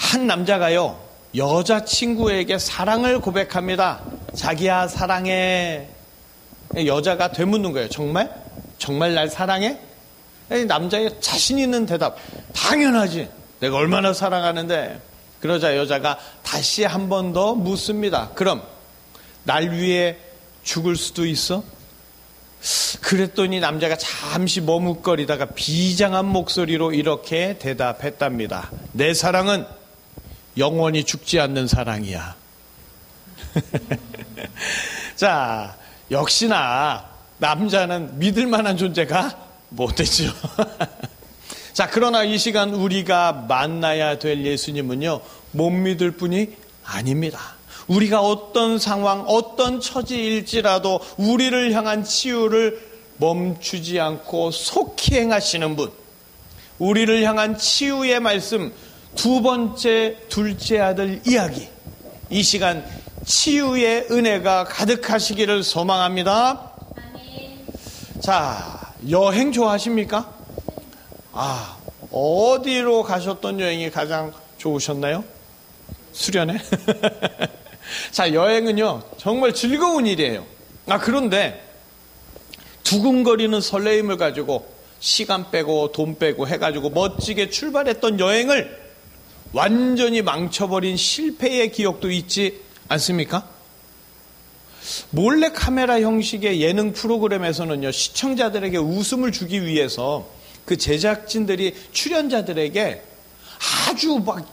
한 남자가요, 여자친구에게 사랑을 고백합니다. 자기야 사랑해. 여자가 되묻는 거예요. 정말? 정말 날 사랑해? 남자의 자신 있는 대답. 당연하지. 내가 얼마나 사랑하는데. 그러자 여자가 다시 한 번 더 묻습니다. 그럼 날 위해 죽을 수도 있어? 그랬더니 남자가 잠시 머뭇거리다가 비장한 목소리로 이렇게 대답했답니다. 내 사랑은 영원히 죽지 않는 사랑이야. 자, 역시나 남자는 믿을 만한 존재가 못됐죠. 자, 그러나 이 시간 우리가 만나야 될 예수님은요, 못 믿을 뿐이 아닙니다. 우리가 어떤 상황, 어떤 처지일지라도 우리를 향한 치유를 멈추지 않고 속히 행하시는 분, 우리를 향한 치유의 말씀, 두 번째 둘째 아들 이야기, 이 시간 치유의 은혜가 가득하시기를 소망합니다. 아멘. 자, 여행 좋아하십니까? 어디로 가셨던 여행이 가장 좋으셨나요? 수련회? 자, 여행은요, 정말 즐거운 일이에요. 그런데 두근거리는 설레임을 가지고 시간 빼고 돈 빼고 해가지고 멋지게 출발했던 여행을 완전히 망쳐버린 실패의 기억도 있지 않습니까? 몰래 카메라 형식의 예능 프로그램에서는요, 시청자들에게 웃음을 주기 위해서 그 제작진들이 출연자들에게 아주 막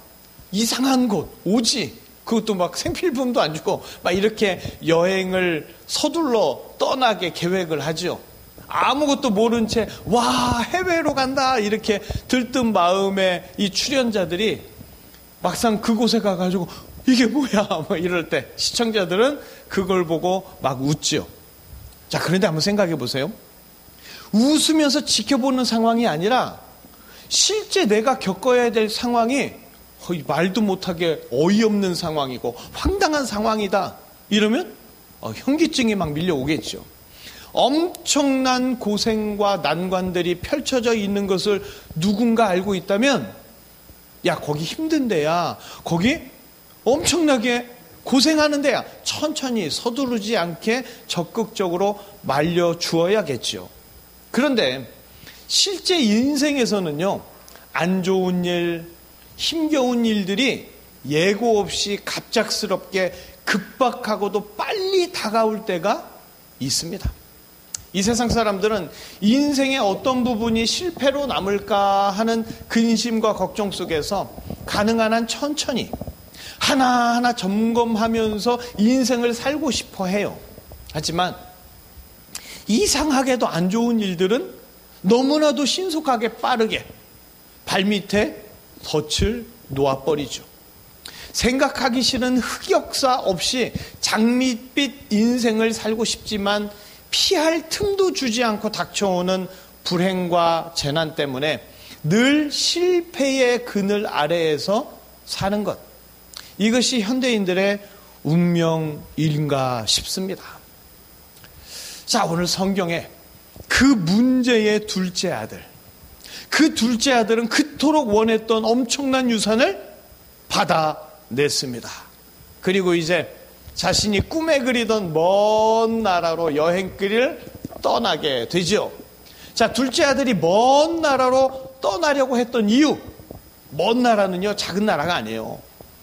이상한 곳, 오지, 그것도 막 생필품도 안 주고 막 이렇게 여행을 서둘러 떠나게 계획을 하죠. 아무것도 모른 채 와, 해외로 간다 이렇게 들뜬 마음에 이 출연자들이 막상 그곳에 가가지고 이게 뭐야 뭐 이럴 때 시청자들은 그걸 보고 막 웃죠. 자, 그런데 한번 생각해 보세요. 웃으면서 지켜보는 상황이 아니라 실제 내가 겪어야 될 상황이 말도 못하게 어이없는 상황이고 황당한 상황이다 이러면 현기증이 막 밀려오겠죠. 엄청난 고생과 난관들이 펼쳐져 있는 것을 누군가 알고 있다면, 야, 거기 힘든 데야, 거기 엄청나게 고생하는 데야, 천천히 서두르지 않게 적극적으로 말려주어야겠죠. 그런데 실제 인생에서는요, 안 좋은 일, 힘겨운 일들이 예고 없이 갑작스럽게 급박하고도 빨리 다가올 때가 있습니다. 이 세상 사람들은 인생의 어떤 부분이 실패로 남을까 하는 근심과 걱정 속에서 가능한 한 천천히 하나하나 점검하면서 인생을 살고 싶어 해요. 하지만 이상하게도 안 좋은 일들은 너무나도 신속하게 빠르게 발밑에 덫을 놓아버리죠. 생각하기 싫은 흑역사 없이 장밋빛 인생을 살고 싶지만 피할 틈도 주지 않고 닥쳐오는 불행과 재난 때문에 늘 실패의 그늘 아래에서 사는 것, 이것이 현대인들의 운명인가 싶습니다. 자, 오늘 성경에 그 문제의 둘째 아들, 그 둘째 아들은 그토록 원했던 엄청난 유산을 받아냈습니다. 그리고 이제 자신이 꿈에 그리던 먼 나라로 여행길을 떠나게 되죠. 자, 둘째 아들이 먼 나라로 떠나려고 했던 이유, 먼 나라는요, 작은 나라가 아니에요.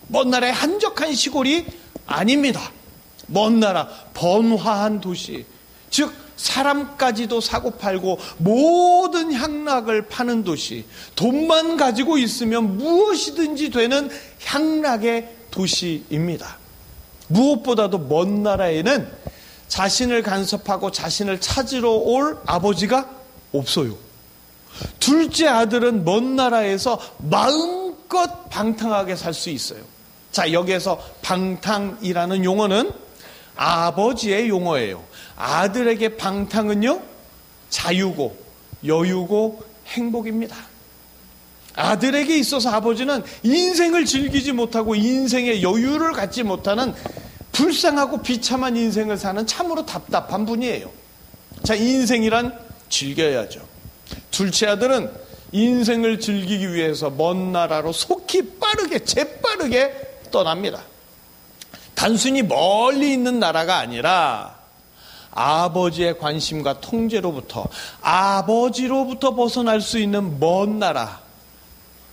먼 나라의 한적한 시골이 아닙니다. 먼 나라, 번화한 도시, 즉 사람까지도 사고팔고 모든 향락을 파는 도시, 돈만 가지고 있으면 무엇이든지 되는 향락의 도시입니다. 무엇보다도 먼 나라에는 자신을 간섭하고 자신을 찾으러 올 아버지가 없어요. 둘째 아들은 먼 나라에서 마음껏 방탕하게 살 수 있어요. 자, 여기에서 방탕이라는 용어는 아버지의 용어예요. 아들에게 방탕은요, 자유고 여유고 행복입니다. 아들에게 있어서 아버지는 인생을 즐기지 못하고 인생의 여유를 갖지 못하는 불쌍하고 비참한 인생을 사는 참으로 답답한 분이에요. 자, 인생이란 즐겨야죠. 둘째 아들은 인생을 즐기기 위해서 먼 나라로 속히 빠르게 재빠르게 떠납니다. 단순히 멀리 있는 나라가 아니라 아버지의 관심과 통제로부터, 아버지로부터 벗어날 수 있는 먼 나라,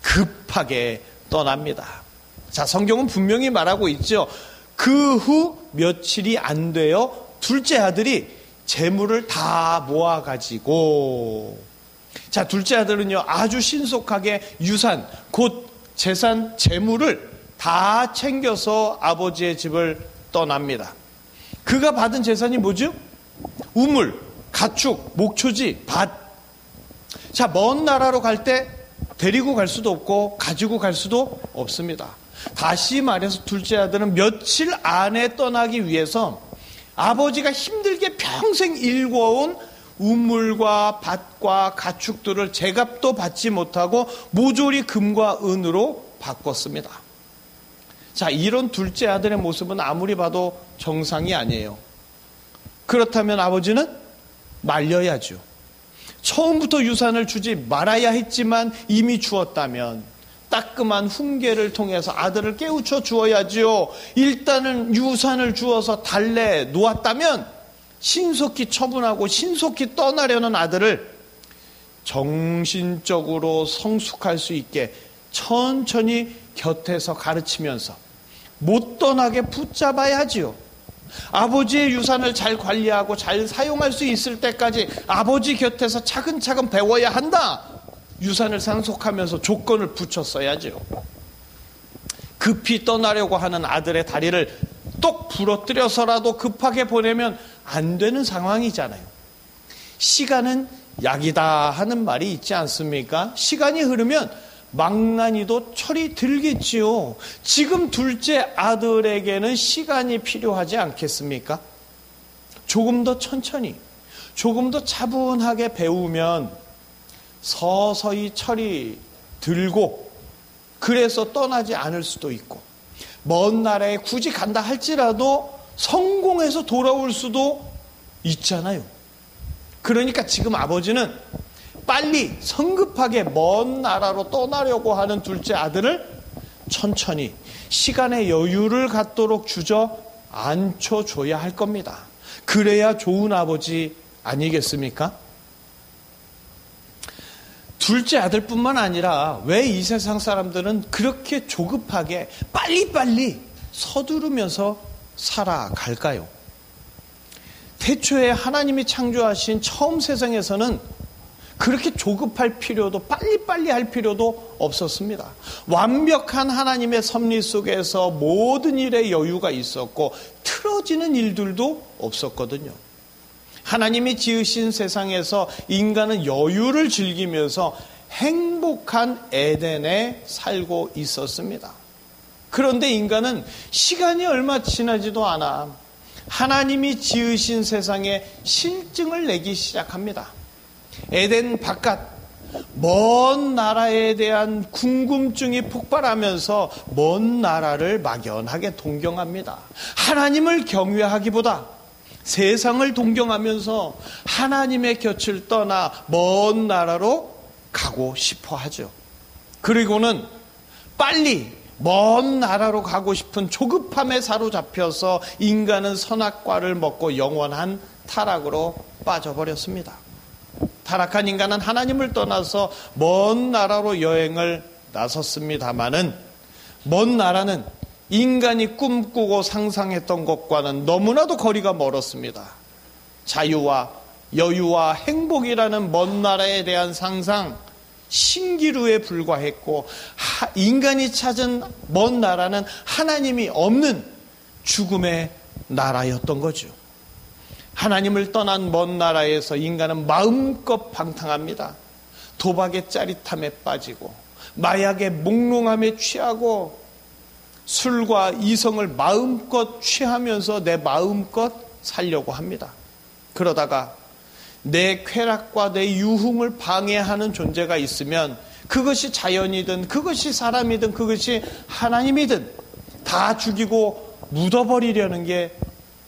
급하게 떠납니다. 자, 성경은 분명히 말하고 있죠. 그 후 며칠이 안 되어 둘째 아들이 재물을 다 모아가지고, 자, 둘째 아들은요, 아주 신속하게 유산, 곧 재산, 재물을 다 챙겨서 아버지의 집을 떠납니다. 그가 받은 재산이 뭐죠? 우물, 가축, 목초지, 밭. 자, 먼 나라로 갈 때 데리고 갈 수도 없고 가지고 갈 수도 없습니다. 다시 말해서 둘째 아들은 며칠 안에 떠나기 위해서 아버지가 힘들게 평생 일궈온 우물과 밭과 가축들을 제값도 받지 못하고 모조리 금과 은으로 바꿨습니다. 자, 이런 둘째 아들의 모습은 아무리 봐도 정상이 아니에요. 그렇다면 아버지는 말려야죠. 처음부터 유산을 주지 말아야 했지만 이미 주었다면 따끔한 훈계를 통해서 아들을 깨우쳐 주어야지요. 일단은 유산을 주어서 달래 놓았다면 신속히 처분하고 신속히 떠나려는 아들을 정신적으로 성숙할 수 있게 천천히 곁에서 가르치면서 못 떠나게 붙잡아야지요. 아버지의 유산을 잘 관리하고 잘 사용할 수 있을 때까지 아버지 곁에서 차근차근 배워야 한다. 유산을 상속하면서 조건을 붙였어야죠. 급히 떠나려고 하는 아들의 다리를 똑 부러뜨려서라도 급하게 보내면 안 되는 상황이잖아요. 시간은 약이다 하는 말이 있지 않습니까? 시간이 흐르면 망나니도 철이 들겠지요. 지금 둘째 아들에게는 시간이 필요하지 않겠습니까? 조금 더 천천히, 조금 더 차분하게 배우면 서서히 철이 들고 그래서 떠나지 않을 수도 있고 먼 나라에 굳이 간다 할지라도 성공해서 돌아올 수도 있잖아요. 그러니까 지금 아버지는 빨리 성급하게 먼 나라로 떠나려고 하는 둘째 아들을 천천히 시간의 여유를 갖도록 주저앉혀줘야 할 겁니다. 그래야 좋은 아버지 아니겠습니까? 둘째 아들뿐만 아니라 왜 이 세상 사람들은 그렇게 조급하게 빨리빨리 서두르면서 살아갈까요? 태초에 하나님이 창조하신 처음 세상에서는 그렇게 조급할 필요도 빨리빨리 할 필요도 없었습니다. 완벽한 하나님의 섭리 속에서 모든 일에 여유가 있었고 틀어지는 일들도 없었거든요. 하나님이 지으신 세상에서 인간은 여유를 즐기면서 행복한 에덴에 살고 있었습니다. 그런데 인간은 시간이 얼마 지나지도 않아 하나님이 지으신 세상에 실증을 내기 시작합니다. 에덴 바깥 먼 나라에 대한 궁금증이 폭발하면서 먼 나라를 막연하게 동경합니다. 하나님을 경외하기보다 세상을 동경하면서 하나님의 곁을 떠나 먼 나라로 가고 싶어 하죠. 그리고는 빨리 먼 나라로 가고 싶은 조급함에 사로잡혀서 인간은 선악과를 먹고 영원한 타락으로 빠져버렸습니다. 타락한 인간은 하나님을 떠나서 먼 나라로 여행을 나섰습니다마는 먼 나라는 인간이 꿈꾸고 상상했던 것과는 너무나도 거리가 멀었습니다. 자유와 여유와 행복이라는 먼 나라에 대한 상상, 신기루에 불과했고 인간이 찾은 먼 나라는 하나님이 없는 죽음의 나라였던 거죠. 하나님을 떠난 먼 나라에서 인간은 마음껏 방탕합니다. 도박의 짜릿함에 빠지고 마약의 몽롱함에 취하고 술과 이성을 마음껏 취하면서 내 마음껏 살려고 합니다. 그러다가 내 쾌락과 내 유흥을 방해하는 존재가 있으면 그것이 자연이든 그것이 사람이든 그것이 하나님이든 다 죽이고 묻어버리려는 게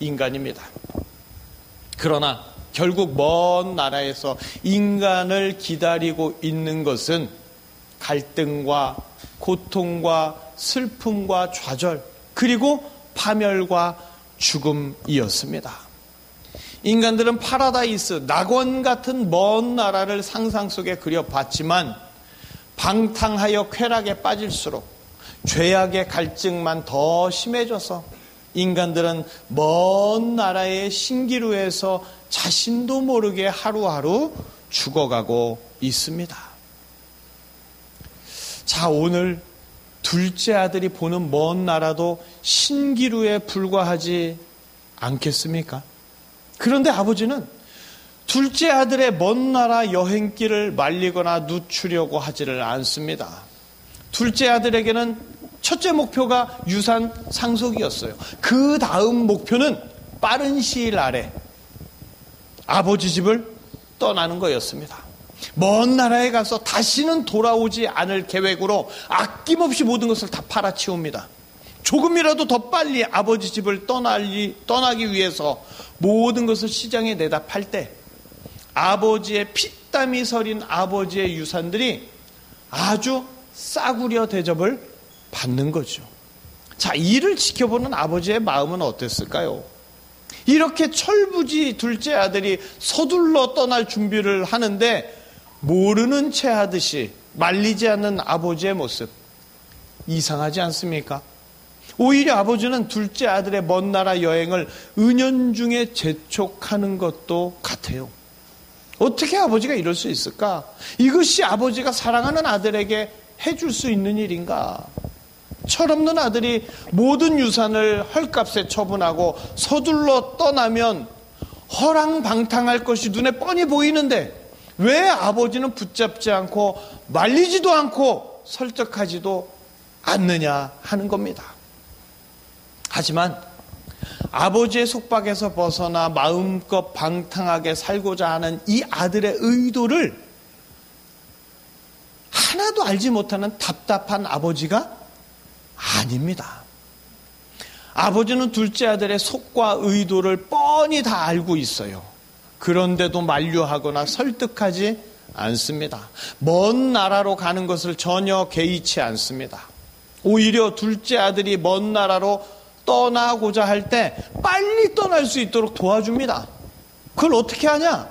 인간입니다. 그러나 결국 먼 나라에서 인간을 기다리고 있는 것은 갈등과 고통과 슬픔과 좌절, 그리고 파멸과 죽음이었습니다. 인간들은 파라다이스, 낙원 같은 먼 나라를 상상 속에 그려봤지만 방탕하여 쾌락에 빠질수록 죄악의 갈증만 더 심해져서 인간들은 먼 나라의 신기루에서 자신도 모르게 하루하루 죽어가고 있습니다. 자, 오늘 둘째 아들이 보는 먼 나라도 신기루에 불과하지 않겠습니까? 그런데 아버지는 둘째 아들의 먼 나라 여행길을 말리거나 늦추려고 하지를 않습니다. 둘째 아들에게는 첫째 목표가 유산 상속이었어요. 그 다음 목표는 빠른 시일 안에 아버지 집을 떠나는 거였습니다. 먼 나라에 가서 다시는 돌아오지 않을 계획으로 아낌없이 모든 것을 다 팔아치웁니다. 조금이라도 더 빨리 아버지 집을 떠나기 위해서 모든 것을 시장에 내다 팔 때 아버지의 피땀이 서린 아버지의 유산들이 아주 싸구려 대접을 받는 거죠. 자, 이를 지켜보는 아버지의 마음은 어땠을까요? 이렇게 철부지 둘째 아들이 서둘러 떠날 준비를 하는데 모르는 채 하듯이 말리지 않는 아버지의 모습, 이상하지 않습니까? 오히려 아버지는 둘째 아들의 먼 나라 여행을 은연중에 재촉하는 것도 같아요. 어떻게 아버지가 이럴 수 있을까? 이것이 아버지가 사랑하는 아들에게 해줄 수 있는 일인가? 철없는 아들이 모든 유산을 헐값에 처분하고 서둘러 떠나면 허랑방탕할 것이 눈에 뻔히 보이는데 왜 아버지는 붙잡지 않고 말리지도 않고 설득하지도 않느냐 하는 겁니다. 하지만 아버지의 속박에서 벗어나 마음껏 방탕하게 살고자 하는 이 아들의 의도를 하나도 알지 못하는 답답한 아버지가 아닙니다. 아버지는 둘째 아들의 속과 의도를 뻔히 다 알고 있어요. 그런데도 만류하거나 설득하지 않습니다. 먼 나라로 가는 것을 전혀 개의치 않습니다. 오히려 둘째 아들이 먼 나라로 떠나고자 할 때 빨리 떠날 수 있도록 도와줍니다. 그걸 어떻게 하냐?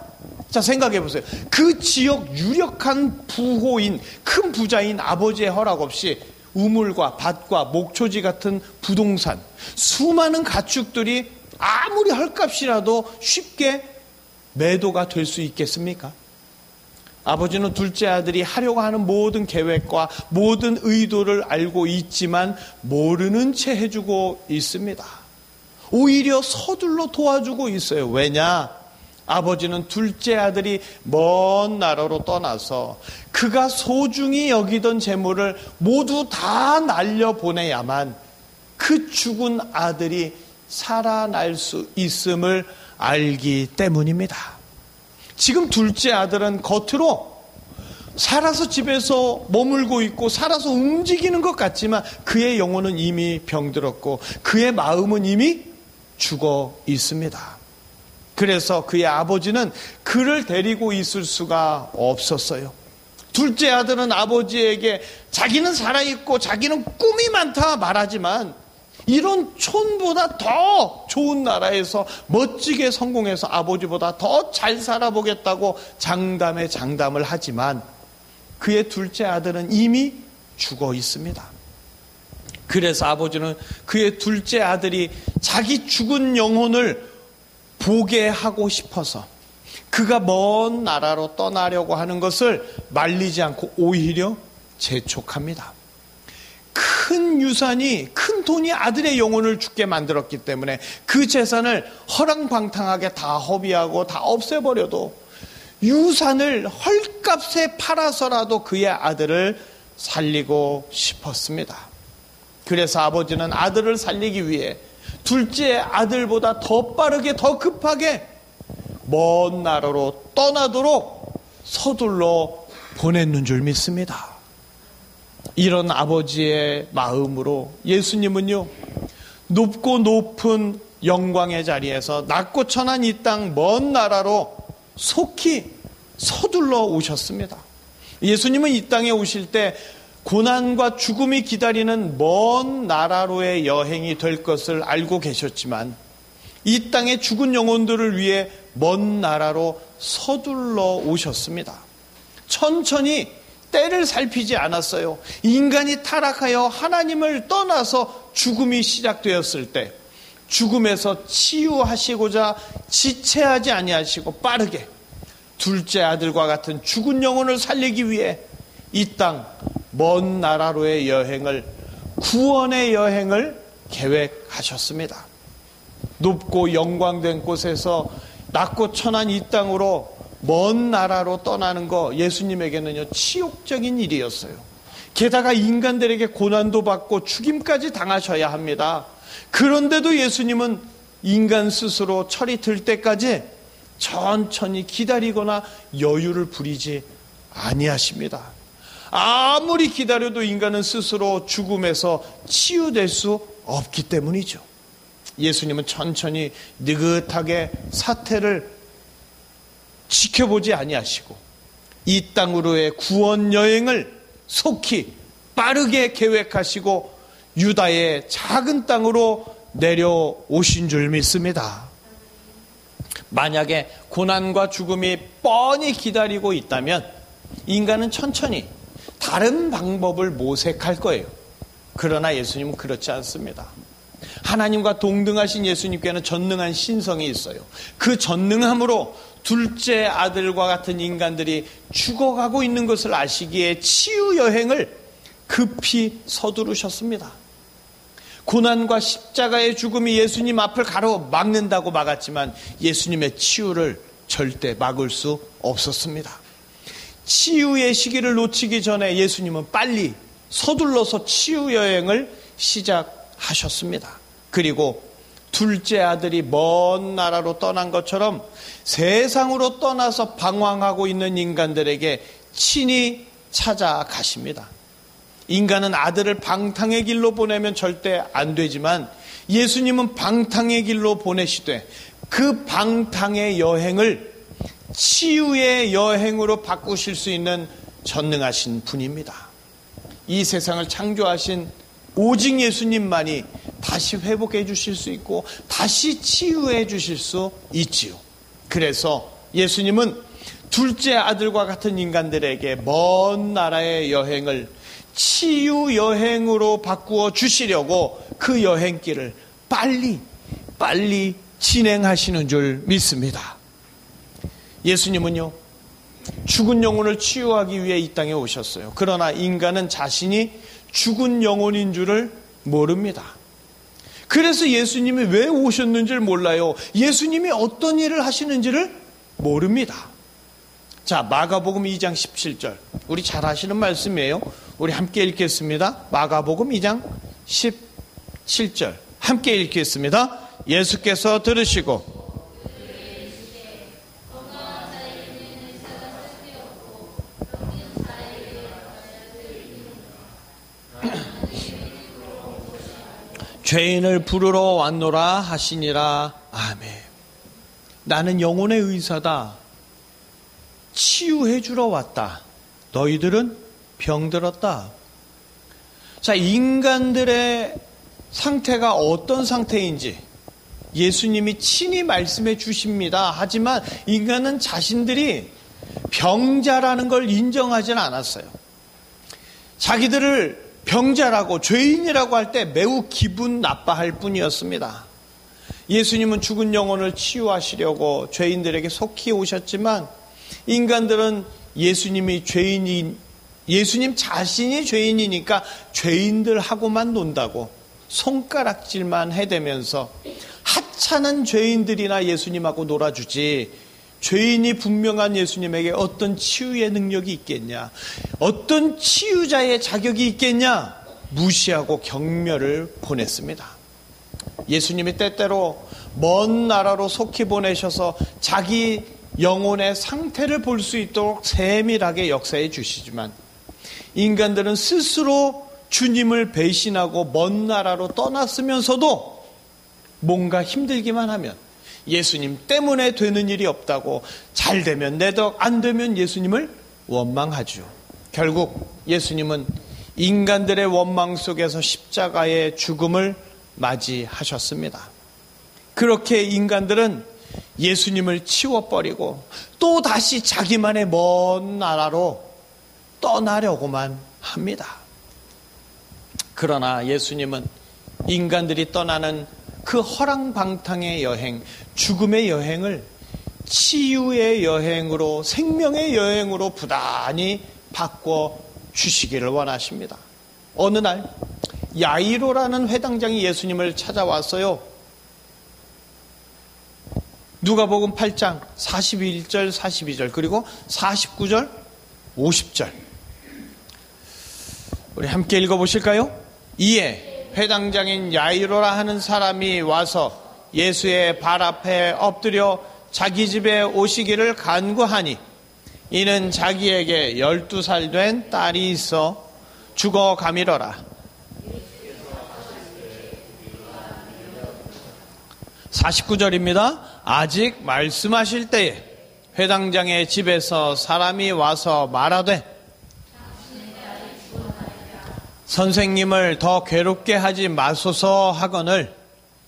자, 생각해 보세요. 그 지역 유력한 부호인, 큰 부자인 아버지의 허락 없이 우물과 밭과 목초지 같은 부동산, 수많은 가축들이 아무리 헐값이라도 쉽게 매도가 될 수 있겠습니까? 아버지는 둘째 아들이 하려고 하는 모든 계획과 모든 의도를 알고 있지만 모르는 채 해주고 있습니다. 오히려 서둘러 도와주고 있어요. 왜냐? 아버지는 둘째 아들이 먼 나라로 떠나서 그가 소중히 여기던 재물을 모두 다 날려보내야만 그 죽은 아들이 살아날 수 있음을 알기 때문입니다. 지금 둘째 아들은 겉으로 살아서 집에서 머물고 있고 살아서 움직이는 것 같지만 그의 영혼은 이미 병들었고 그의 마음은 이미 죽어 있습니다. 그래서 그의 아버지는 그를 데리고 있을 수가 없었어요. 둘째 아들은 아버지에게 자기는 살아있고 자기는 꿈이 많다 말하지만 이런 촌보다 더 좋은 나라에서 멋지게 성공해서 아버지보다 더 잘 살아보겠다고 장담에 장담을 하지만 그의 둘째 아들은 이미 죽어 있습니다. 그래서 아버지는 그의 둘째 아들이 자기 죽은 영혼을 보게 하고 싶어서 그가 먼 나라로 떠나려고 하는 것을 말리지 않고 오히려 재촉합니다. 큰 유산이, 큰 돈이 아들의 영혼을 죽게 만들었기 때문에 그 재산을 허랑방탕하게 다 허비하고 다 없애버려도 유산을 헐값에 팔아서라도 그의 아들을 살리고 싶었습니다. 그래서 아버지는 아들을 살리기 위해 둘째 아들보다 더 빠르게 더 급하게 먼 나라로 떠나도록 서둘러 보냈는 줄 믿습니다. 이런 아버지의 마음으로 예수님은요, 높고 높은 영광의 자리에서 낮고 천한 이 땅 먼 나라로 속히 서둘러 오셨습니다. 예수님은 이 땅에 오실 때 고난과 죽음이 기다리는 먼 나라로의 여행이 될 것을 알고 계셨지만 이 땅의 죽은 영혼들을 위해 먼 나라로 서둘러 오셨습니다. 천천히 때를 살피지 않았어요. 인간이 타락하여 하나님을 떠나서 죽음이 시작되었을 때 죽음에서 치유하시고자 지체하지 아니하시고 빠르게 둘째 아들과 같은 죽은 영혼을 살리기 위해 이 땅 먼 나라로의 여행을, 구원의 여행을 계획하셨습니다. 높고 영광된 곳에서 낮고 천한 이 땅으로 먼 나라로 떠나는 거 예수님에게는요 치욕적인 일이었어요. 게다가 인간들에게 고난도 받고 죽임까지 당하셔야 합니다. 그런데도 예수님은 인간 스스로 철이 들 때까지 천천히 기다리거나 여유를 부리지 아니하십니다. 아무리 기다려도 인간은 스스로 죽음에서 치유될 수 없기 때문이죠. 예수님은 천천히 느긋하게 사태를 지켜보지 아니하시고 이 땅으로의 구원 여행을 속히 빠르게 계획하시고 유다의 작은 땅으로 내려오신 줄 믿습니다. 만약에 고난과 죽음이 뻔히 기다리고 있다면 인간은 천천히 다른 방법을 모색할 거예요. 그러나 예수님은 그렇지 않습니다. 하나님과 동등하신 예수님께는 전능한 신성이 있어요. 그 전능함으로 둘째 아들과 같은 인간들이 죽어가고 있는 것을 아시기에 치유 여행을 급히 서두르셨습니다. 고난과 십자가의 죽음이 예수님 앞을 가로막는다고 막았지만 예수님의 치유를 절대 막을 수 없었습니다. 치유의 시기를 놓치기 전에 예수님은 빨리 서둘러서 치유 여행을 시작하셨습니다. 그리고 둘째 아들이 먼 나라로 떠난 것처럼 세상으로 떠나서 방황하고 있는 인간들에게 친히 찾아가십니다. 인간은 아들을 방탕의 길로 보내면 절대 안 되지만 예수님은 방탕의 길로 보내시되 그 방탕의 여행을 치유의 여행으로 바꾸실 수 있는 전능하신 분입니다. 이 세상을 창조하신 오직 예수님만이 다시 회복해 주실 수 있고 다시 치유해 주실 수 있지요. 그래서 예수님은 둘째 아들과 같은 인간들에게 먼 나라의 여행을 치유 여행으로 바꾸어 주시려고 그 여행길을 빨리 진행하시는 줄 믿습니다. 예수님은요, 죽은 영혼을 치유하기 위해 이 땅에 오셨어요. 그러나 인간은 자신이 죽은 영혼인 줄을 모릅니다. 그래서 예수님이 왜 오셨는지를 몰라요. 예수님이 어떤 일을 하시는지를 모릅니다. 자, 마가복음 2장 17절. 우리 잘 아시는 말씀이에요. 우리 함께 읽겠습니다. 마가복음 2장 17절. 함께 읽겠습니다. 예수께서 들으시고 죄인을 부르러 왔노라 하시니라. 아멘. 나는 영혼의 의사다. 치유해 주러 왔다. 너희들은 병들었다. 자, 인간들의 상태가 어떤 상태인지 예수님이 친히 말씀해 주십니다. 하지만 인간은 자신들이 병자라는 걸 인정하지는 않았어요. 자기들을 병자라고 죄인이라고 할 때 매우 기분 나빠할 뿐이었습니다. 예수님은 죽은 영혼을 치유하시려고 죄인들에게 속히 오셨지만 인간들은 예수님 자신이 죄인이니까 죄인들하고만 논다고 손가락질만 해대면서 하찮은 죄인들이나 예수님하고 놀아주지 죄인이 분명한 예수님에게 어떤 치유의 능력이 있겠냐, 어떤 치유자의 자격이 있겠냐 무시하고 경멸을 보냈습니다. 예수님이 때때로 먼 나라로 속히 보내셔서 자기 영혼의 상태를 볼 수 있도록 세밀하게 역사해 주시지만 인간들은 스스로 주님을 배신하고 먼 나라로 떠났으면서도 뭔가 힘들기만 하면 예수님 때문에 되는 일이 없다고, 잘 되면 내 덕, 안 되면 예수님을 원망하죠. 결국 예수님은 인간들의 원망 속에서 십자가의 죽음을 맞이하셨습니다. 그렇게 인간들은 예수님을 치워버리고 또 다시 자기만의 먼 나라로 떠나려고만 합니다. 그러나 예수님은 인간들이 떠나는 그 허랑방탕의 여행, 죽음의 여행을 치유의 여행으로, 생명의 여행으로 부단히 바꿔 주시기를 원하십니다. 어느 날 야이로라는 회당장이 예수님을 찾아왔어요. 누가복음 8장 41절 42절 그리고 49절 50절 우리 함께 읽어보실까요? 이에 회당장인 야이로라 하는 사람이 와서 예수의 발 앞에 엎드려 자기 집에 오시기를 간구하니, 이는 자기에게 12살 된 딸이 있어 죽어가미러라. 49절입니다. 아직 말씀하실 때에 회당장의 집에서 사람이 와서 말하되, 선생님을 더 괴롭게 하지 마소서 하거늘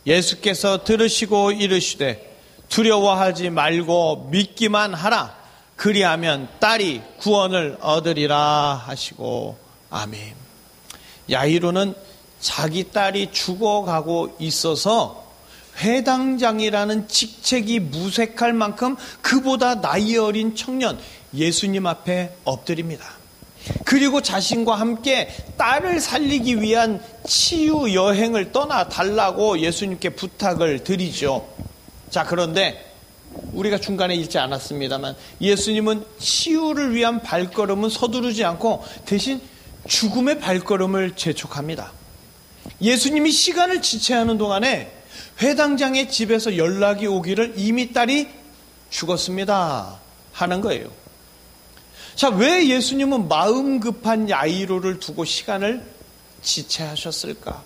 예수께서 들으시고 이르시되, 두려워하지 말고 믿기만 하라. 그리하면 딸이 구원을 얻으리라 하시고. 아멘. 야이로는 자기 딸이 죽어가고 있어서 회당장이라는 직책이 무색할 만큼 그보다 나이 어린 청년 예수님 앞에 엎드립니다. 그리고 자신과 함께 딸을 살리기 위한 치유 여행을 떠나 달라고 예수님께 부탁을 드리죠. 자, 그런데 우리가 중간에 읽지 않았습니다만 예수님은 치유를 위한 발걸음은 서두르지 않고 대신 죽음의 발걸음을 재촉합니다. 예수님이 시간을 지체하는 동안에 회당장의 집에서 연락이 오기를 이미 딸이 죽었습니다 하는 거예요. 자, 왜 예수님은 마음 급한 야이로를 두고 시간을 지체하셨을까?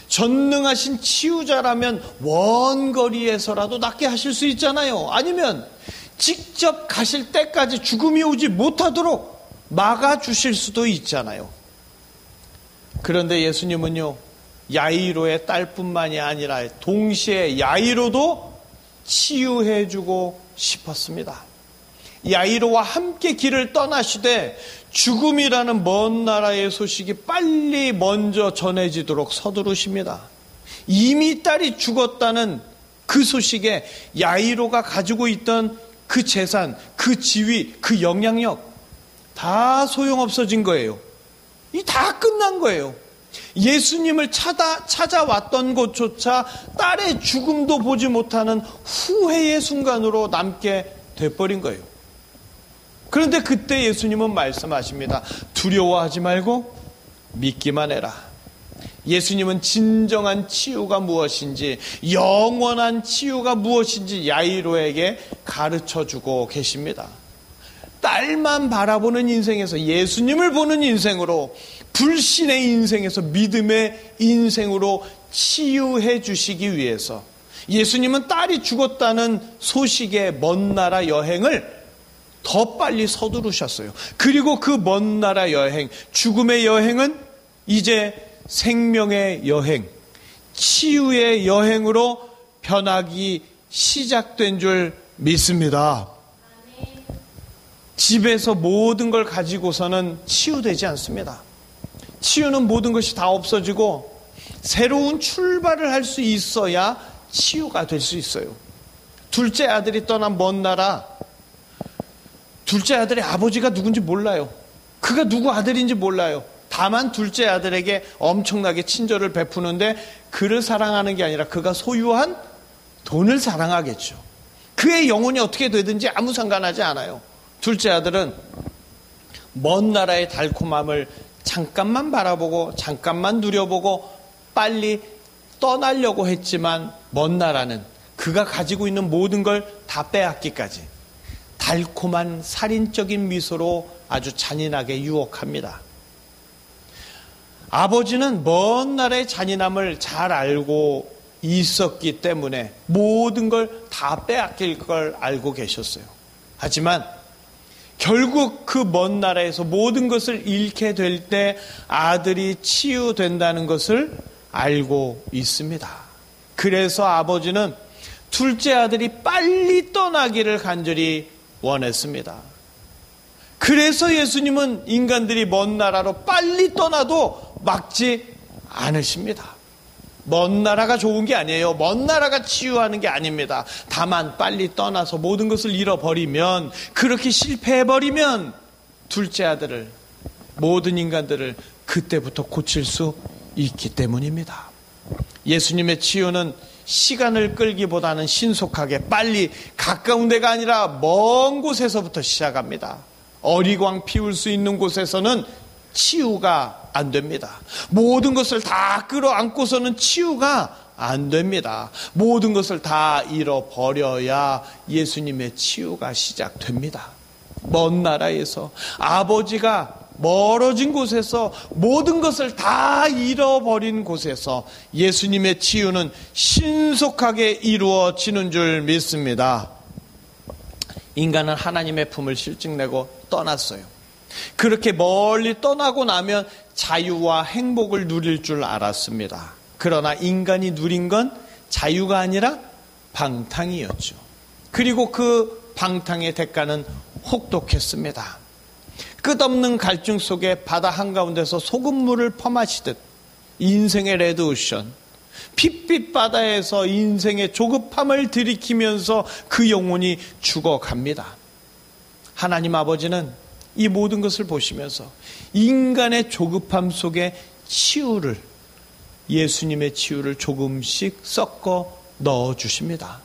전능하신 치유자라면 원거리에서라도 낫게 하실 수 있잖아요. 아니면 직접 가실 때까지 죽음이 오지 못하도록 막아주실 수도 있잖아요. 그런데 예수님은요, 야이로의 딸뿐만이 아니라 동시에 야이로도 치유해주고 싶었습니다. 야이로와 함께 길을 떠나시되 죽음이라는 먼 나라의 소식이 빨리 먼저 전해지도록 서두르십니다. 이미 딸이 죽었다는 그 소식에 야이로가 가지고 있던 그 재산, 그 지위, 그 영향력 다 소용없어진 거예요. 이 다 끝난 거예요. 예수님을 찾아왔던 곳조차 딸의 죽음도 보지 못하는 후회의 순간으로 남게 돼버린 거예요. 그런데 그때 예수님은 말씀하십니다. 두려워하지 말고 믿기만 해라. 예수님은 진정한 치유가 무엇인지, 영원한 치유가 무엇인지 야이로에게 가르쳐주고 계십니다. 딸만 바라보는 인생에서 예수님을 보는 인생으로, 불신의 인생에서 믿음의 인생으로 치유해 주시기 위해서 예수님은 딸이 죽었다는 소식의 먼 나라 여행을 더 빨리 서두르셨어요. 그리고 그 먼 나라 여행, 죽음의 여행은 이제 생명의 여행, 치유의 여행으로 변하기 시작된 줄 믿습니다. 집에서 모든 걸 가지고서는 치유되지 않습니다. 치유는 모든 것이 다 없어지고 새로운 출발을 할 수 있어야 치유가 될 수 있어요. 둘째 아들이 떠난 먼 나라, 둘째 아들의 아버지가 누군지 몰라요. 그가 누구 아들인지 몰라요. 다만 둘째 아들에게 엄청나게 친절을 베푸는데 그를 사랑하는 게 아니라 그가 소유한 돈을 사랑하겠죠. 그의 영혼이 어떻게 되든지 아무 상관하지 않아요. 둘째 아들은 먼 나라의 달콤함을 잠깐만 바라보고 잠깐만 누려보고 빨리 떠나려고 했지만 먼 나라는 그가 가지고 있는 모든 걸 다 빼앗기까지 달콤한 살인적인 미소로 아주 잔인하게 유혹합니다. 아버지는 먼 나라의 잔인함을 잘 알고 있었기 때문에 모든 걸 다 빼앗길 걸 알고 계셨어요. 하지만 결국 그 먼 나라에서 모든 것을 잃게 될 때 아들이 치유된다는 것을 알고 있습니다. 그래서 아버지는 둘째 아들이 빨리 떠나기를 간절히 원했습니다. 그래서 예수님은 인간들이 먼 나라로 빨리 떠나도 막지 않으십니다. 먼 나라가 좋은 게 아니에요. 먼 나라가 치유하는 게 아닙니다. 다만 빨리 떠나서 모든 것을 잃어버리면, 그렇게 실패해버리면 둘째 아들을, 모든 인간들을 그때부터 고칠 수 있기 때문입니다. 예수님의 치유는 시간을 끌기보다는 신속하게 빨리, 가까운 데가 아니라 먼 곳에서부터 시작합니다. 어리광 피울 수 있는 곳에서는 치유가 안 됩니다. 모든 것을 다 끌어안고서는 치유가 안 됩니다. 모든 것을 다 잃어버려야 예수님의 치유가 시작됩니다. 먼 나라에서, 아버지가 멀어진 곳에서, 모든 것을 다 잃어버린 곳에서 예수님의 치유는 신속하게 이루어지는 줄 믿습니다. 인간은 하나님의 품을 실증내고 떠났어요. 그렇게 멀리 떠나고 나면 자유와 행복을 누릴 줄 알았습니다. 그러나 인간이 누린 건 자유가 아니라 방탕이었죠. 그리고 그 방탕의 대가는 혹독했습니다. 끝없는 갈증 속에 바다 한가운데서 소금물을 퍼마시듯 인생의 레드오션, 핏빛 바다에서 인생의 조급함을 들이키면서 그 영혼이 죽어갑니다. 하나님 아버지는 이 모든 것을 보시면서 인간의 조급함 속에 치유를, 예수님의 치유를 조금씩 섞어 넣어주십니다.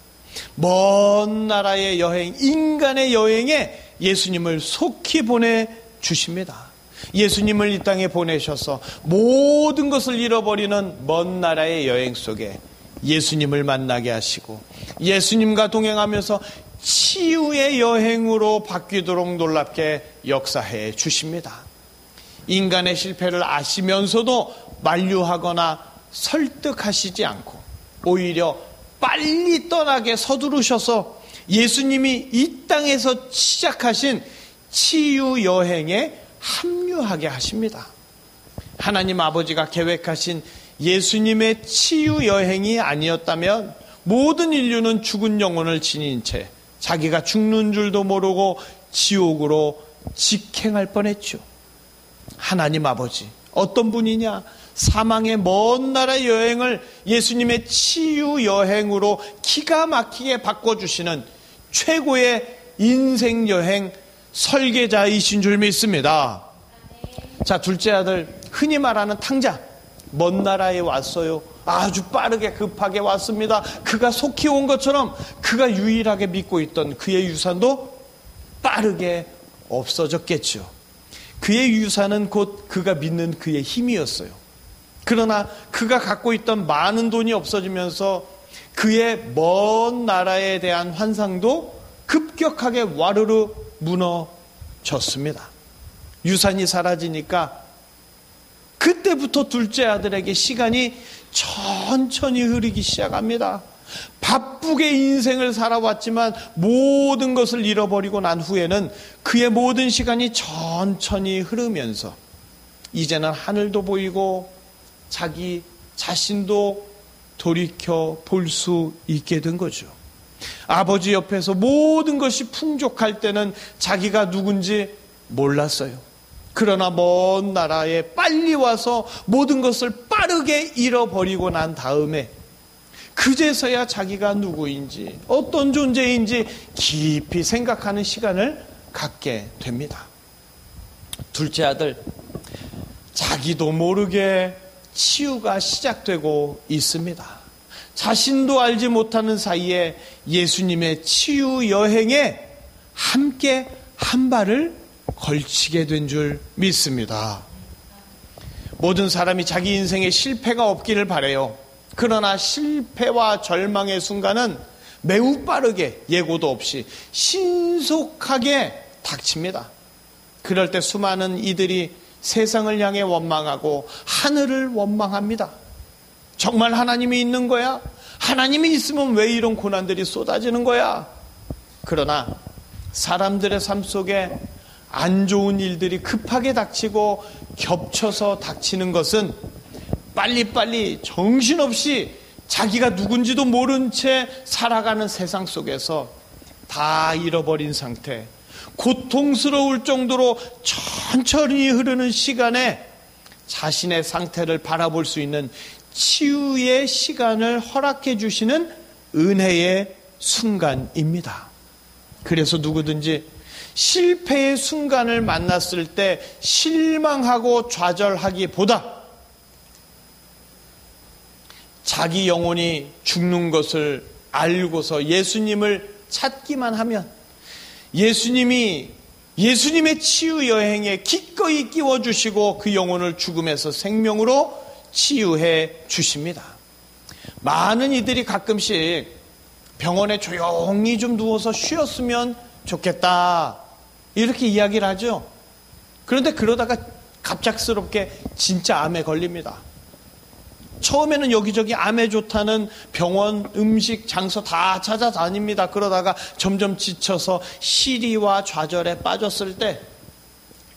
먼 나라의 여행, 인간의 여행에 예수님을 속히 보내주십니다. 예수님을 이 땅에 보내셔서 모든 것을 잃어버리는 먼 나라의 여행 속에 예수님을 만나게 하시고, 예수님과 동행하면서 치유의 여행으로 바뀌도록 놀랍게 역사해 주십니다. 인간의 실패를 아시면서도 만류하거나 설득하시지 않고 오히려 빨리 떠나게 서두르셔서 예수님이 이 땅에서 시작하신 치유 여행에 합류하게 하십니다. 하나님 아버지가 계획하신 예수님의 치유 여행이 아니었다면 모든 인류는 죽은 영혼을 지닌 채 자기가 죽는 줄도 모르고 지옥으로 직행할 뻔했죠. 하나님 아버지, 어떤 분이냐? 사망의 먼 나라 여행을 예수님의 치유 여행으로 기가 막히게 바꿔주시는 최고의 인생 여행 설계자이신 줄 믿습니다. 자, 둘째 아들, 흔히 말하는 탕자, 먼 나라에 왔어요. 아주 빠르게 급하게 왔습니다. 그가 속히 온 것처럼 그가 유일하게 믿고 있던 그의 유산도 빠르게 없어졌겠죠. 그의 유산은 곧 그가 믿는 그의 힘이었어요. 그러나 그가 갖고 있던 많은 돈이 없어지면서 그의 먼 나라에 대한 환상도 급격하게 와르르 무너졌습니다. 유산이 사라지니까 그때부터 둘째 아들에게 시간이 천천히 흐르기 시작합니다. 바쁘게 인생을 살아왔지만 모든 것을 잃어버리고 난 후에는 그의 모든 시간이 천천히 흐르면서 이제는 하늘도 보이고 자기 자신도 돌이켜 볼 수 있게 된 거죠. 아버지 옆에서 모든 것이 풍족할 때는 자기가 누군지 몰랐어요. 그러나 먼 나라에 빨리 와서 모든 것을 빠르게 잃어버리고 난 다음에 그제서야 자기가 누구인지, 어떤 존재인지 깊이 생각하는 시간을 갖게 됩니다. 둘째 아들, 자기도 모르게 치유가 시작되고 있습니다. 자신도 알지 못하는 사이에 예수님의 치유 여행에 함께 한 발을 걸치게 된 줄 믿습니다. 모든 사람이 자기 인생에 실패가 없기를 바라요. 그러나 실패와 절망의 순간은 매우 빠르게 예고도 없이 신속하게 닥칩니다. 그럴 때 수많은 이들이 세상을 향해 원망하고 하늘을 원망합니다. 정말 하나님이 있는 거야? 하나님이 있으면 왜 이런 고난들이 쏟아지는 거야? 그러나 사람들의 삶 속에 안 좋은 일들이 급하게 닥치고 겹쳐서 닥치는 것은 빨리빨리 정신없이 자기가 누군지도 모른 채 살아가는 세상 속에서 다 잃어버린 상태, 고통스러울 정도로 천천히 흐르는 시간에 자신의 상태를 바라볼 수 있는 치유의 시간을 허락해 주시는 은혜의 순간입니다. 그래서 누구든지 실패의 순간을 만났을 때 실망하고 좌절하기보다 자기 영혼이 죽는 것을 알고서 예수님을 찾기만 하면 예수님의 치유 여행에 기꺼이 끼워주시고 그 영혼을 죽음에서 생명으로 치유해 주십니다. 많은 이들이 가끔씩 병원에 조용히 좀 누워서 쉬었으면 좋겠다 이렇게 이야기를 하죠. 그런데 그러다가 갑작스럽게 진짜 암에 걸립니다. 처음에는 여기저기 암에 좋다는 병원, 음식, 장소 다 찾아다닙니다. 그러다가 점점 지쳐서 시리와 좌절에 빠졌을 때,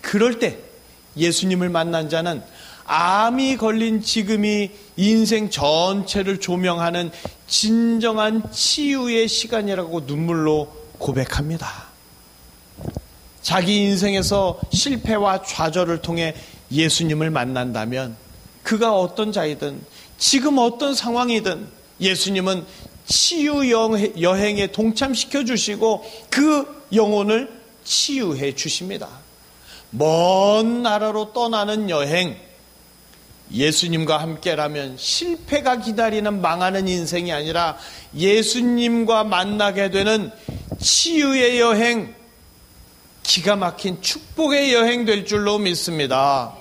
그럴 때 예수님을 만난 자는 암이 걸린 지금이 인생 전체를 조명하는 진정한 치유의 시간이라고 눈물로 고백합니다. 자기 인생에서 실패와 좌절을 통해 예수님을 만난다면 그가 어떤 자이든 지금 어떤 상황이든 예수님은 치유 여행에 동참시켜 주시고 그 영혼을 치유해 주십니다. 먼 나라로 떠나는 여행, 예수님과 함께라면 실패가 기다리는 망하는 인생이 아니라 예수님과 만나게 되는 치유의 여행, 기가 막힌 축복의 여행 될 줄로 믿습니다.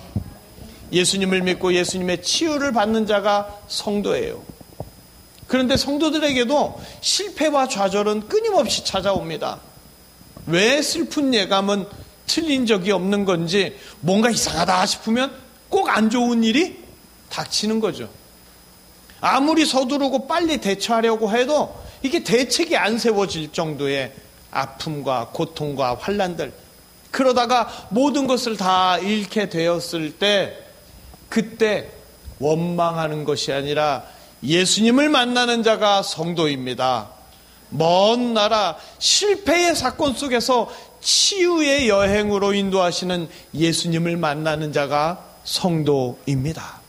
예수님을 믿고 예수님의 치유를 받는 자가 성도예요. 그런데 성도들에게도 실패와 좌절은 끊임없이 찾아옵니다. 왜 슬픈 예감은 틀린 적이 없는 건지 뭔가 이상하다 싶으면 꼭 안 좋은 일이 닥치는 거죠. 아무리 서두르고 빨리 대처하려고 해도 이게 대책이 안 세워질 정도의 아픔과 고통과 환난들, 그러다가 모든 것을 다 잃게 되었을 때 그때 원망하는 것이 아니라 예수님을 만나는 자가 성도입니다. 먼 나라 실패의 사건 속에서 치유의 여행으로 인도하시는 예수님을 만나는 자가 성도입니다.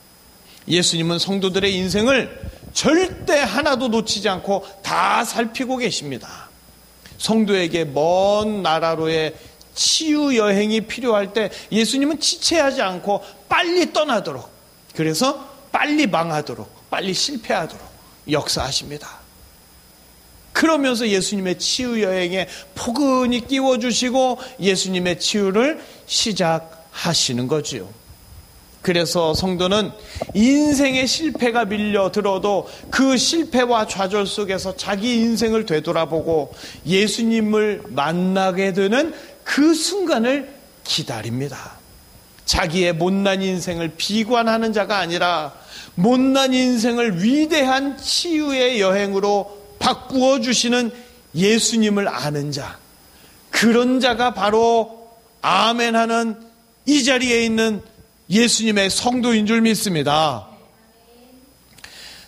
예수님은 성도들의 인생을 절대 하나도 놓치지 않고 다 살피고 계십니다. 성도에게 먼 나라로의 치유 여행이 필요할 때 예수님은 지체하지 않고 빨리 떠나도록, 그래서 빨리 망하도록, 빨리 실패하도록 역사하십니다. 그러면서 예수님의 치유 여행에 포근히 끼워주시고 예수님의 치유를 시작하시는 거지요. 그래서 성도는 인생의 실패가 밀려들어도 그 실패와 좌절 속에서 자기 인생을 되돌아보고 예수님을 만나게 되는 그 순간을 기다립니다. 자기의 못난 인생을 비관하는 자가 아니라 못난 인생을 위대한 치유의 여행으로 바꾸어 주시는 예수님을 아는 자, 그런 자가 바로 아멘 하는 이 자리에 있는 예수님의 성도인 줄 믿습니다.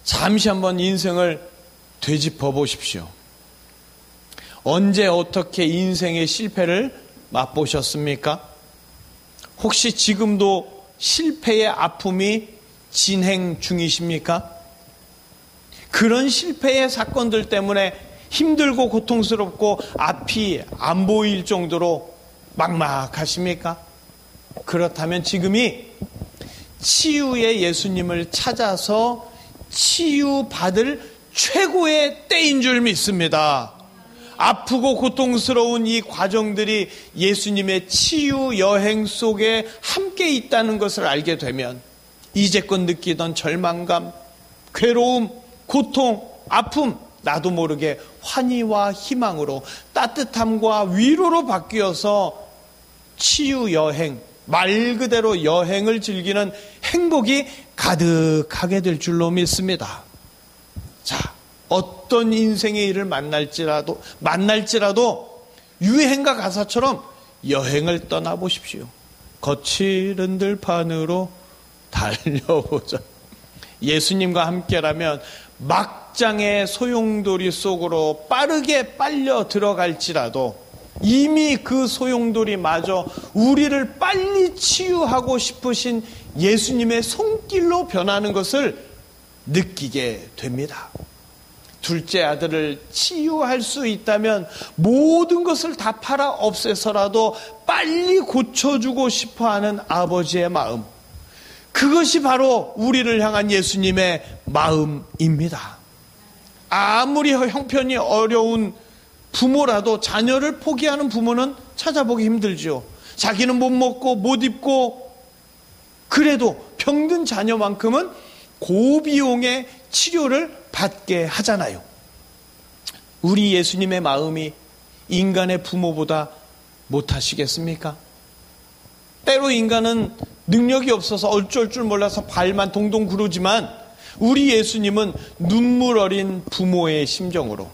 잠시 한번 인생을 되짚어 보십시오. 언제 어떻게 인생의 실패를 맛보셨습니까? 혹시 지금도 실패의 아픔이 진행 중이십니까? 그런 실패의 사건들 때문에 힘들고 고통스럽고 앞이 안 보일 정도로 막막하십니까? 그렇다면 지금이 치유의 예수님을 찾아서 치유받을 최고의 때인 줄 믿습니다. 아프고 고통스러운 이 과정들이 예수님의 치유 여행 속에 함께 있다는 것을 알게 되면 이제껏 느끼던 절망감, 괴로움, 고통, 아픔, 나도 모르게 환희와 희망으로 따뜻함과 위로로 바뀌어서 치유 여행, 말 그대로 여행을 즐기는 행복이 가득하게 될 줄로 믿습니다. 자, 어떤 인생의 일을 만날지라도 유행가 가사처럼 여행을 떠나보십시오. 거칠은 들판으로 달려보자. 예수님과 함께라면 막장의 소용돌이 속으로 빠르게 빨려 들어갈지라도 이미 그 소용돌이마저 우리를 빨리 치유하고 싶으신 예수님의 손길로 변하는 것을 느끼게 됩니다. 둘째 아들을 치유할 수 있다면 모든 것을 다 팔아 없애서라도 빨리 고쳐주고 싶어하는 아버지의 마음, 그것이 바로 우리를 향한 예수님의 마음입니다. 아무리 형편이 어려운 부모라도 자녀를 포기하는 부모는 찾아보기 힘들죠. 자기는 못 먹고 못 입고 그래도 병든 자녀만큼은 고비용의 치료를 받게 하잖아요. 우리 예수님의 마음이 인간의 부모보다 못하시겠습니까? 때로 인간은 능력이 없어서 어쩔 줄 몰라서 발만 동동 구르지만 우리 예수님은 눈물 어린 부모의 심정으로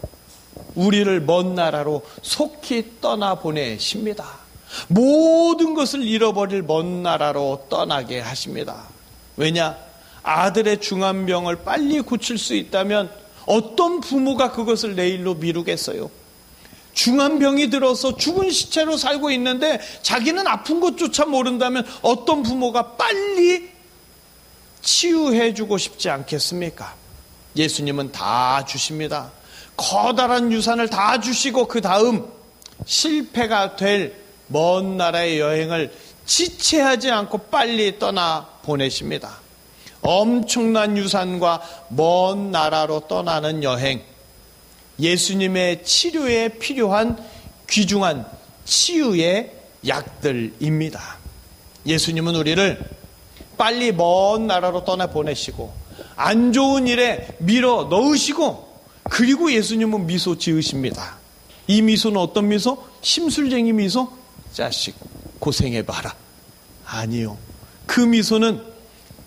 우리를 먼 나라로 속히 떠나보내십니다. 모든 것을 잃어버릴 먼 나라로 떠나게 하십니다. 왜냐? 아들의 중환병을 빨리 고칠 수 있다면 어떤 부모가 그것을 내일로 미루겠어요? 중환병이 들어서 죽은 시체로 살고 있는데 자기는 아픈 것조차 모른다면 어떤 부모가 빨리 치유해주고 싶지 않겠습니까? 예수님은 다 주십니다. 커다란 유산을 다 주시고 그 다음 실패가 될 먼 나라의 여행을 지체하지 않고 빨리 떠나 보내십니다. 엄청난 유산과 먼 나라로 떠나는 여행, 예수님의 치료에 필요한 귀중한 치유의 약들입니다. 예수님은 우리를 빨리 먼 나라로 떠나보내시고 안 좋은 일에 밀어 넣으시고 그리고 예수님은 미소 지으십니다. 이 미소는 어떤 미소? 심술쟁이 미소? 자식 고생해봐라. 아니요. 그 미소는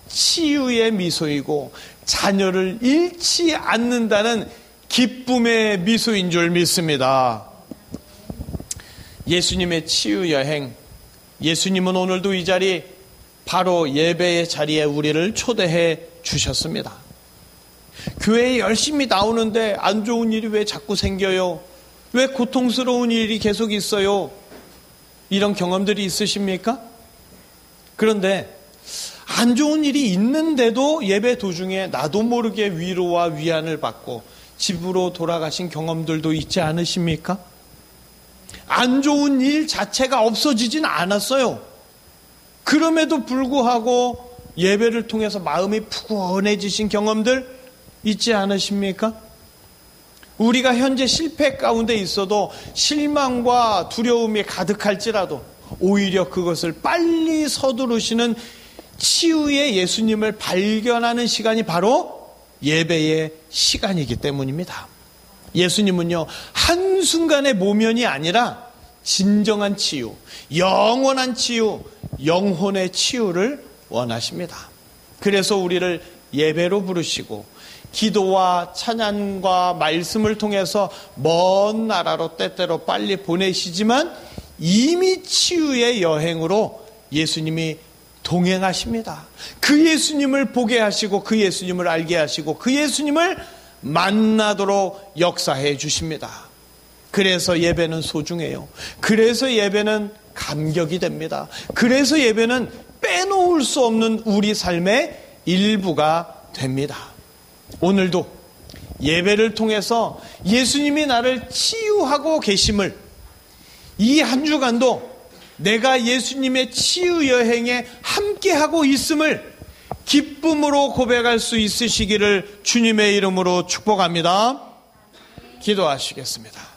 치유의 미소이고 자녀를 잃지 않는다는 기쁨의 미소인 줄 믿습니다. 예수님의 치유 여행, 예수님은 오늘도 이 자리 바로 예배의 자리에 우리를 초대해 주셨습니다. 교회에 열심히 나오는데 안 좋은 일이 왜 자꾸 생겨요? 왜 고통스러운 일이 계속 있어요? 이런 경험들이 있으십니까? 그런데 안 좋은 일이 있는데도 예배 도중에 나도 모르게 위로와 위안을 받고 집으로 돌아가신 경험들도 있지 않으십니까? 안 좋은 일 자체가 없어지진 않았어요. 그럼에도 불구하고 예배를 통해서 마음이 푸근해지신 경험들 있지 않으십니까? 우리가 현재 실패 가운데 있어도 실망과 두려움이 가득할지라도 오히려 그것을 빨리 서두르시는 치유의 예수님을 발견하는 시간이 바로 예배의 시간이기 때문입니다. 예수님은요, 한순간의 모면이 아니라 진정한 치유, 영원한 치유, 영혼의 치유를 원하십니다. 그래서 우리를 예배로 부르시고 기도와 찬양과 말씀을 통해서 먼 나라로 때때로 빨리 보내시지만 이미 치유의 여행으로 예수님이 동행하십니다. 그 예수님을 보게 하시고 그 예수님을 알게 하시고 그 예수님을 만나도록 역사해 주십니다. 그래서 예배는 소중해요. 그래서 예배는 감격이 됩니다. 그래서 예배는 빼놓을 수 없는 우리 삶의 일부가 됩니다. 오늘도 예배를 통해서 예수님이 나를 치유하고 계심을, 이 한 주간도 내가 예수님의 치유 여행에 함께하고 있음을 기쁨으로 고백할 수 있으시기를 주님의 이름으로 축복합니다. 기도하시겠습니다.